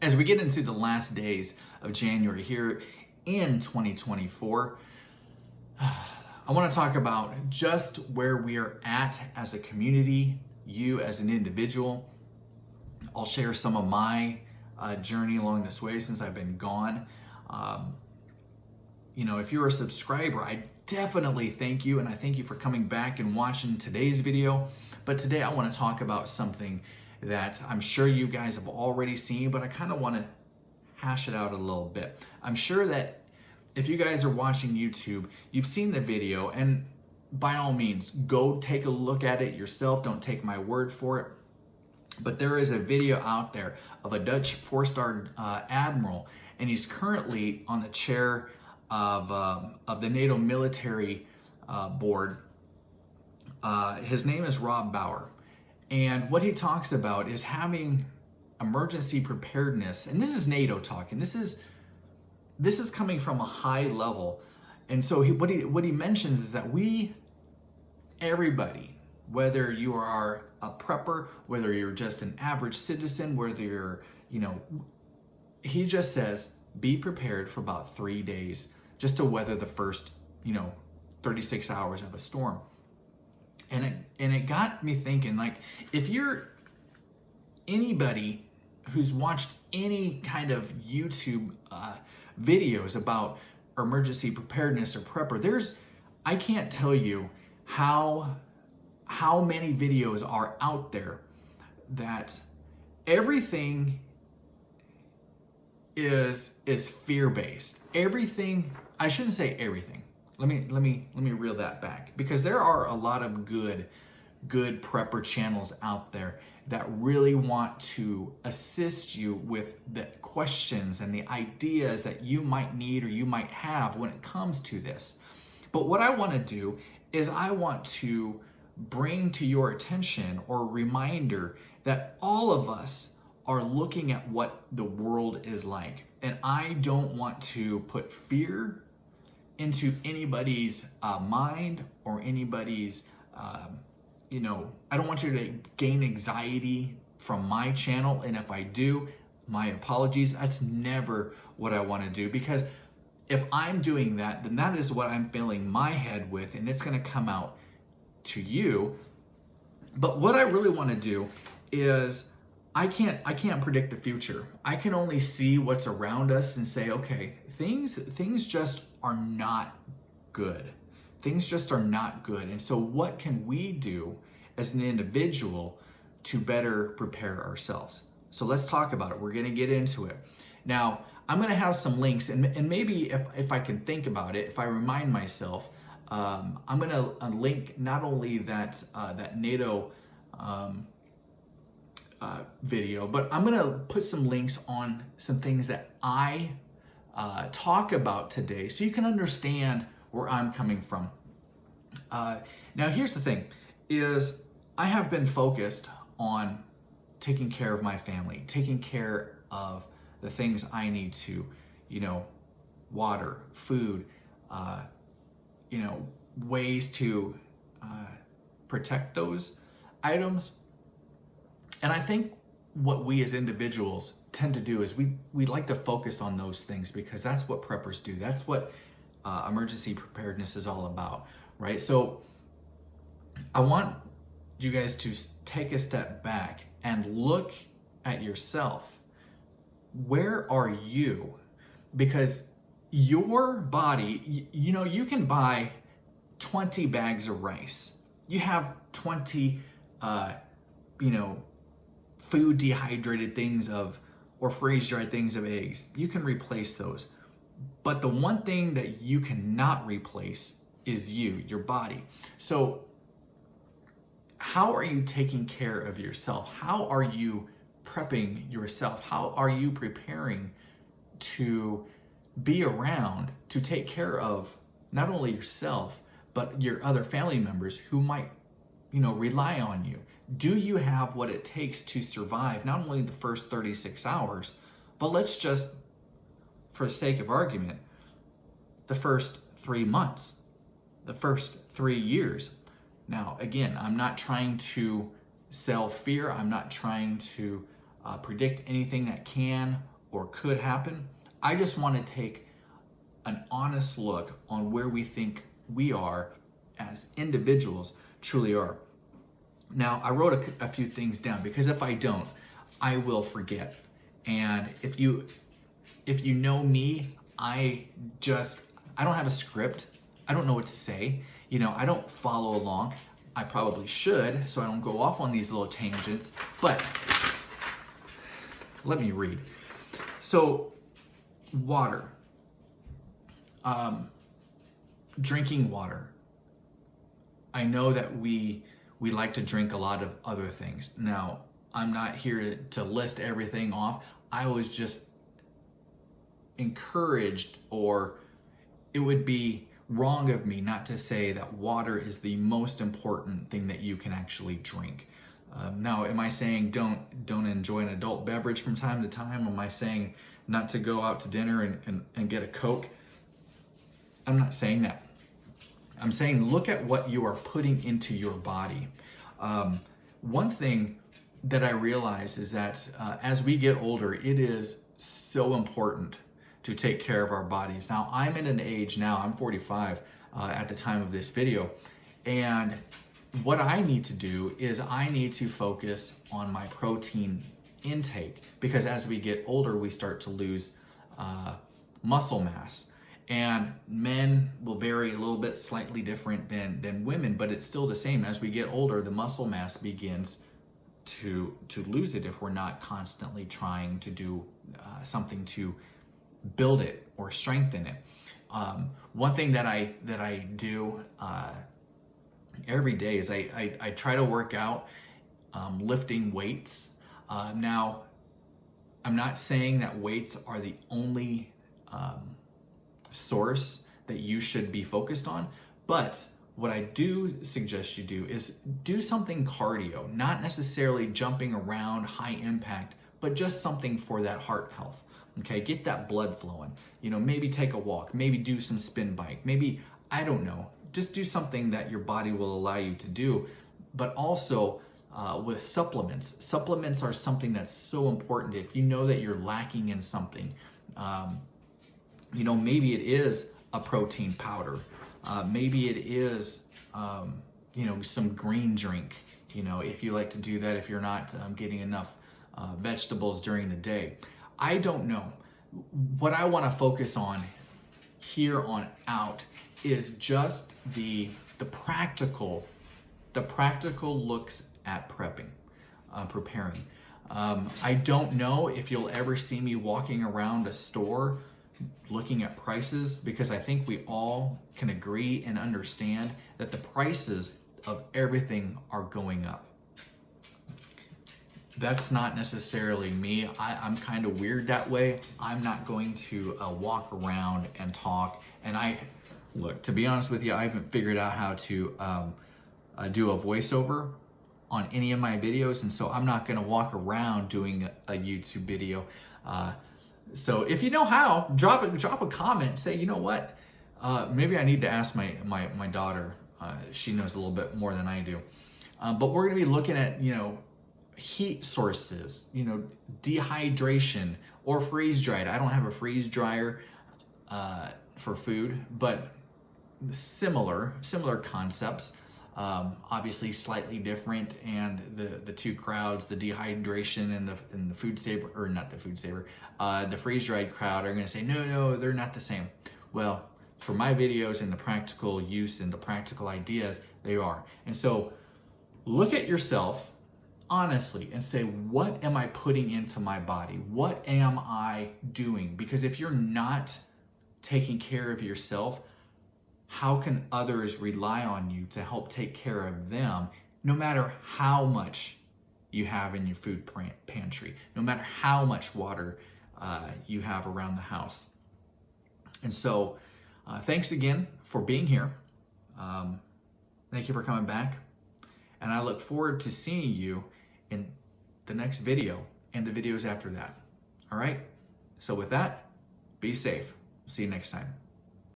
As we get into the last days of January here in 2024, I want to talk about just where we are at as a community, you as an individual. I'll share some of my journey along this way since I've been gone. If you're a subscriber, I definitely thank you, and I thank you for coming back and watching today's video. But today I want to talk about something that I'm sure you guys have already seen, but I kind of want to hash it out a little bit. I'm sure that if you guys are watching YouTube, you've seen the video, and by all means, go take a look at it yourself. Don't take my word for it. But there is a video out there of a Dutch four-star admiral, and he's currently on the chair of the NATO military board. His name is Rob Bauer. And what he talks about is having emergency preparedness. And this is NATO talking. This is coming from a high level. And so what he mentions is that everybody, whether you are a prepper, whether you're just an average citizen, whether you're, he just says, be prepared for about 3 days just to weather the first, 36 hours of a storm. And it got me thinking, like, if you're anybody who's watched any kind of YouTube videos about emergency preparedness or prepper, I can't tell you how many videos are out there that everything is fear-based. Everything, I shouldn't say everything. Let me reel that back, because there are a lot of good prepper channels out there that really want to assist you with the questions and the ideas that you might need or you might have when it comes to this. But what I want to do is I want to bring to your attention or reminder that all of us are looking at what the world is like. And I don't want to put fear into anybody's mind or anybody's, I don't want you to gain anxiety from my channel. And if I do, my apologies. That's never what I want to do, because if I'm doing that, then that is what I'm filling my head with, and it's going to come out to you. But what I really want to do is I can't predict the future. I can only see what's around us and say, okay, things just are not good. Things just are not good. And so what can we do as an individual to better prepare ourselves? So let's talk about it. We're going to get into it. Now, I'm going to have some links, and maybe if I can think about it, if I remind myself, I'm going to link not only that NATO video, but I'm going to put some links on some things that I talk about today, so you can understand where I'm coming from. Now, here's the thing, is I have been focused on taking care of my family, taking care of the things I need to, water, food, ways to protect those items. And I think what we as individuals tend to do is we like to focus on those things, because that's what preppers do. That's what emergency preparedness is all about, right? So I want you guys to take a step back and look at yourself. Where are you? Because your body, you can buy 20 bags of rice. You have 20, food dehydrated things or freeze-dried things of eggs. You can replace those. But the one thing that you cannot replace is your body. So how are you taking care of yourself? How are you prepping yourself? How are you preparing to be around to take care of not only yourself, but your other family members who might, rely on you? Do you have what it takes to survive not only the first 36 hours, but let's just, for the sake of argument, the first 3 months, the first 3 years? Now, again, I'm not trying to sell fear. I'm not trying to predict anything that can or could happen. I just want to take an honest look on where we think we are as individuals truly are. Now, I wrote a few things down because if I don't, I will forget. And if you know me, I don't have a script. I don't know what to say. You know, I don't follow along. I probably should, so I don't go off on these little tangents, but let me read. So, water. Drinking water. I know that we like to drink a lot of other things. Now, I'm not here to list everything off. I was just encouraged, or it would be wrong of me not to say that water is the most important thing that you can actually drink. Now, am I saying don't enjoy an adult beverage from time to time? Am I saying not to go out to dinner and get a Coke? I'm not saying that. I'm saying look at what you are putting into your body. One thing that I realize is that as we get older, it is so important to take care of our bodies. Now, I'm in an age now, I'm 45 at the time of this video, and what I need to do is I need to focus on my protein intake, because as we get older, we start to lose muscle mass. And men will vary a little bit slightly different than women, but it's still the same. As we get older, the muscle mass begins to lose it if we're not constantly trying to do something to build it or strengthen it. One thing that I do every day is I try to work out lifting weights. Now, I'm not saying that weights are the only source that you should be focused on, but what I do suggest you do is do something cardio, not necessarily jumping around high impact, but just something for that heart health. Okay, get that blood flowing. You know, maybe take a walk, maybe do some spin bike, maybe, I don't know, just do something that your body will allow you to do. But also with supplements. Supplements are something that's so important. If you know that you're lacking in something, you know, maybe it is a protein powder. Maybe it is, you know, some green drink, you know, if you like to do that, if you're not getting enough vegetables during the day. I don't know. What I want to focus on here on out is just the practical looks at prepping, preparing. I don't know if you'll ever see me walking around a store looking at prices, because I think we all can agree and understand that the prices of everything are going up. That's not necessarily me. I'm kind of weird that way. I'm not going to walk around and talk. And look, to be honest with you, I haven't figured out how to do a voiceover on any of my videos. And so I'm not going to walk around doing a YouTube video. So if you know how, drop a comment, say, you know what, maybe I need to ask my daughter. She knows a little bit more than I do. But we're going to be looking at, you know, heat sources, you know, dehydration or freeze dried. I don't have a freeze dryer for food, but similar concepts. Obviously slightly different, and the two crowds, the dehydration and the food saver, or not the food saver, the freeze dried crowd are going to say no, they're not the same. Well, for my videos and the practical use and the practical ideas, they are. And so look at yourself honestly and say, what am I putting into my body? What am I doing? Because if you're not taking care of yourself, how can others rely on you to help take care of them, no matter how much you have in your food pantry, no matter how much water you have around the house? And so thanks again for being here. Thank you for coming back. And I look forward to seeing you in the next video and the videos after that. All right? So with that, be safe. See you next time.